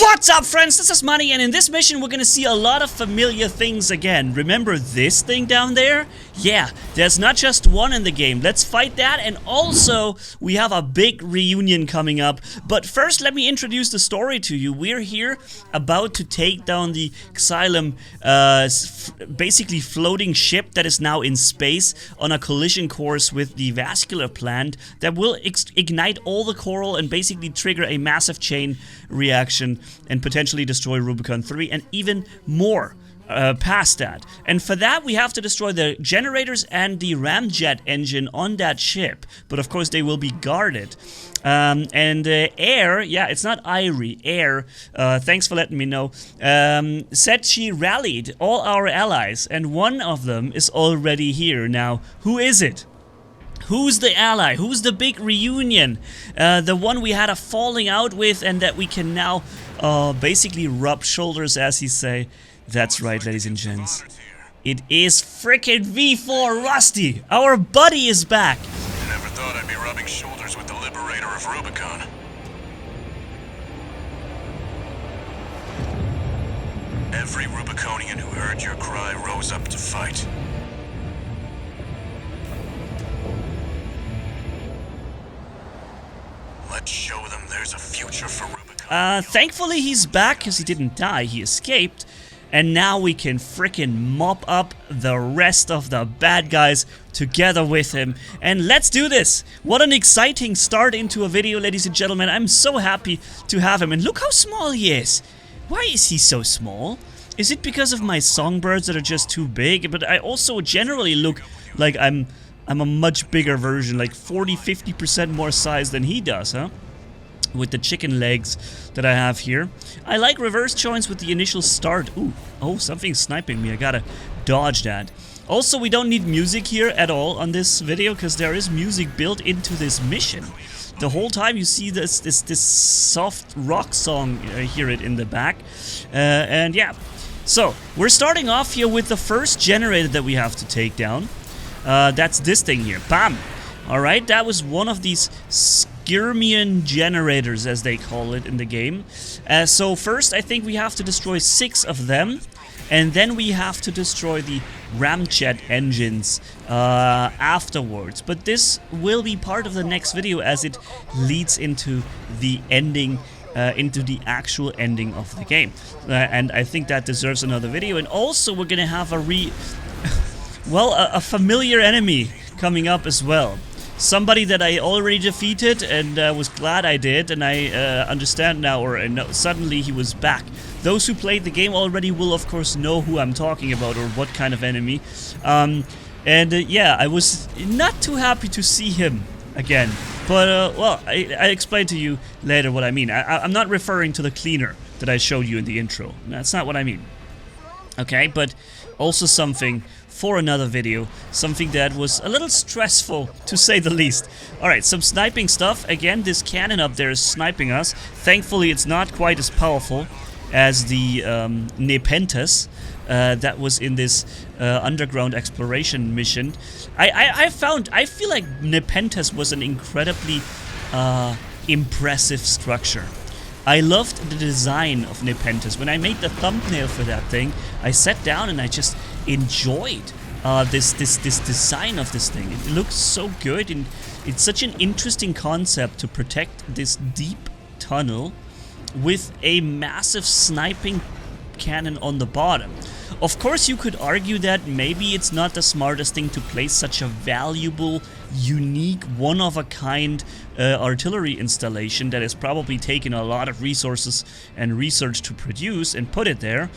What's up, friends? This is Manni, and in this mission we're gonna see a lot of familiar things again. Remember this thing down there? Yeah, there's not just one in the game. Let's fight that, and also we have a big reunion coming up. But first, let me introduce the story to you. We're here about to take down the Xylem, basically floating ship that is now in space on a collision course with the vascular plant that will ignite all the coral and basically trigger a massive chain reaction and potentially destroy Rubicon 3 and even more past that. And for that we have to destroy the generators and the ramjet engine on that ship, but of course they will be guarded. Air, yeah, it's not Irie, Air, thanks for letting me know, said she rallied all our allies and one of them is already here. Now, who is it? Who's the ally? Who's the big reunion? The one we had a falling out with and that we can now basically rub shoulders, as he say. That's right, ladies and gents. It is frickin' V4 Rusty! Our buddy is back! I never thought I'd be rubbing shoulders with the liberator of Rubicon. Every Rubiconian who heard your cry rose up to fight. Let's show them there's a future for Rubicon. Thankfully he's back because he didn't die, he escaped. And now we can frickin' mop up the rest of the bad guys together with him. And let's do this! What an exciting start into a video, ladies and gentlemen. I'm so happy to have him. And look how small he is! Why is he so small? Is it because of my songbirds that are just too big? But I also generally look like I'm a much bigger version, like 40-50% more size than he does, huh? With the chicken legs that I have here. I like reverse joints with the initial start. Ooh, oh, something's sniping me. I gotta dodge that. Also, we don't need music here at all on this video because there is music built into this mission. The whole time you see this soft rock song, hear it in the back. And yeah, so we're starting off here with the first generator that we have to take down. That's this thing here. Bam! Alright, that was one of these Skirmian generators, as they call it in the game. So first I think we have to destroy 6 of them, and then we have to destroy the ramjet engines afterwards. But this will be part of the next video as it leads into the ending, into the actual ending of the game. And I think that deserves another video. And also we're gonna have a familiar enemy coming up as well. Somebody that I already defeated and was glad I did, and I understand now, or suddenly he was back. Those who played the game already will of course know who I'm talking about or what kind of enemy. Yeah, I was not too happy to see him again. But, well, I explain to you later what I mean. I'm not referring to the cleaner that I showed you in the intro. That's not what I mean. Okay, but also something for another video, something that was a little stressful to say the least. Alright, some sniping stuff. Again, this cannon up there is sniping us. Thankfully it's not quite as powerful as the Nepenthes that was in this underground exploration mission. I feel like Nepenthes was an incredibly impressive structure. I loved the design of Nepenthes. When I made the thumbnail for that thing, I sat down and I just enjoyed this design of this thing. It looks so good, and it's such an interesting concept to protect this deep tunnel with a massive sniping cannon on the bottom. Of course, you could argue that maybe it's not the smartest thing to place such a valuable, unique, one-of-a-kind artillery installation that has probably taken a lot of resources and research to produce and put it there.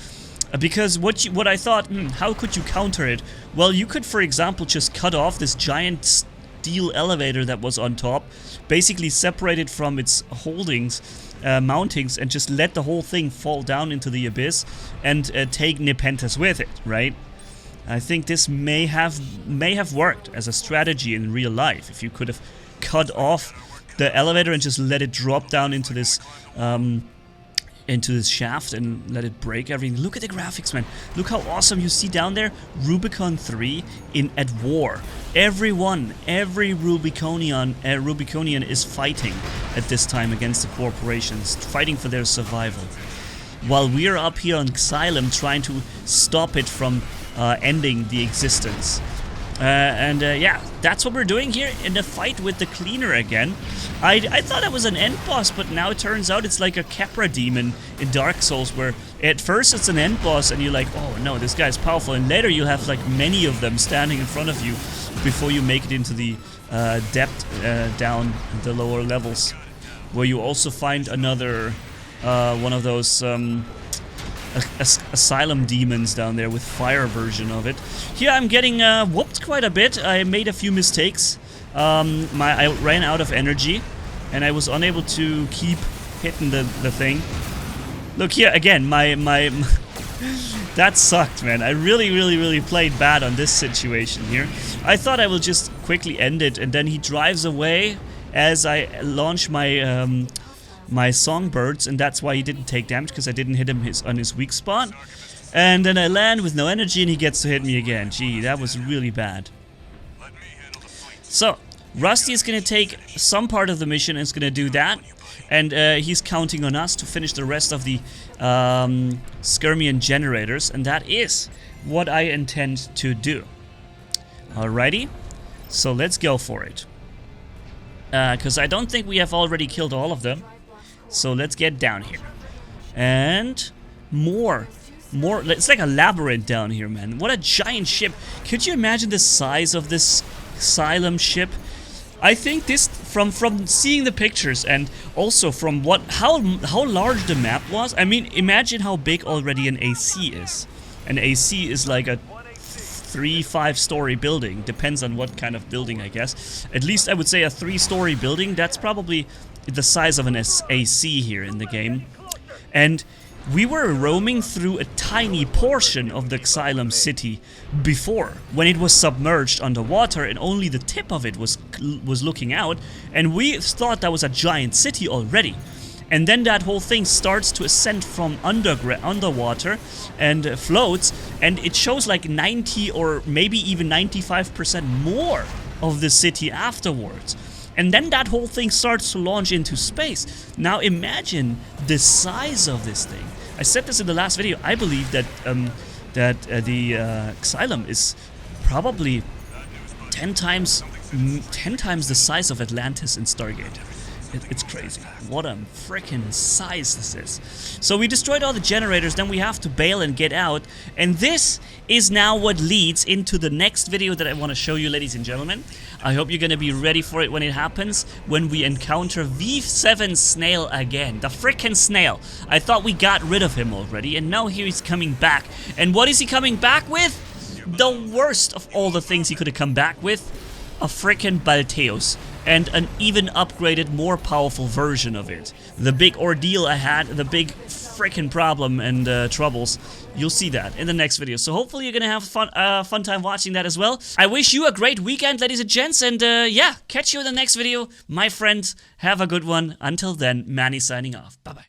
Because what I thought, how could you counter it? Well, you could, for example, just cut off this giant steel elevator that was on top, basically separate it from its holdings, mountings, and just let the whole thing fall down into the abyss and take Nepenthes with it, right? I think this may have worked as a strategy in real life if you could have cut off the elevator and just let it drop down into this shaft and let it break everything. Look at the graphics, man. Look how awesome you see down there. Rubicon 3 at war. Every Rubiconian is fighting at this time against the corporations, fighting for their survival. while we're up here on Xylem trying to stop it from ending the existence. Yeah, that's what we're doing here in the fight with the cleaner again. I thought it was an end boss, but now it turns out it's like a Capra demon in Dark Souls, where at first it's an end boss and you're like, oh no, this guy's powerful, and later you'll have like many of them standing in front of you before you make it into the depth down the lower levels, where you also find another one of those Asylum demons down there with fire version of it. Here I'm getting whooped quite a bit. I made a few mistakes. I ran out of energy and I was unable to keep hitting the thing. Look here again, my that sucked, man. I really played bad on this situation here. I thought I will just quickly end it, and then he drives away as I launch my my songbirds, and that's why he didn't take damage, because I didn't hit him on his weak spot. And then I land with no energy and he gets to hit me again. Gee, that was really bad. So Rusty is gonna take some part of the mission and is gonna do that, and he's counting on us to finish the rest of the Skirmian generators, and that is what I intend to do. Alrighty, so let's go for it, because I don't think we have already killed all of them. So let's get down here. And more. It's like a labyrinth down here, man. What a giant ship. Could you imagine the size of this Xylem ship? I think this, from seeing the pictures and also from how large the map was. I mean, imagine how big already an AC is. An AC is like a 3-5 story building. Depends on what kind of building, I guess. At least I would say a 3-story building. That's probably the size of an AC here in the game. And we were roaming through a tiny portion of the Xylem city before, when it was submerged underwater and only the tip of it was looking out, and we thought that was a giant city already. And then that whole thing starts to ascend from underwater and floats, and it shows like 90 or maybe even 95% more of the city afterwards. And then that whole thing starts to launch into space. Now imagine the size of this thing. I said this in the last video. I believe that the Xylem is probably 10 times the size of Atlantis in Stargate. It's crazy. What a freaking size this is. So we destroyed all the generators, then we have to bail and get out. And this is now what leads into the next video that I want to show you, ladies and gentlemen. I hope you're going to be ready for it when it happens, when we encounter V7 Snail again. The freaking snail. I thought we got rid of him already, and now here he's coming back. And what is he coming back with? The worst of all the things he could have come back with. A freaking Balteus. And an even upgraded, more powerful version of it. The big ordeal I had, the big freaking problem and troubles, you'll see that in the next video. So hopefully you're gonna have fun time watching that as well. I wish you a great weekend, ladies and gents, and yeah, catch you in the next video. My friends, have a good one. Until then, Manni signing off. Bye-bye.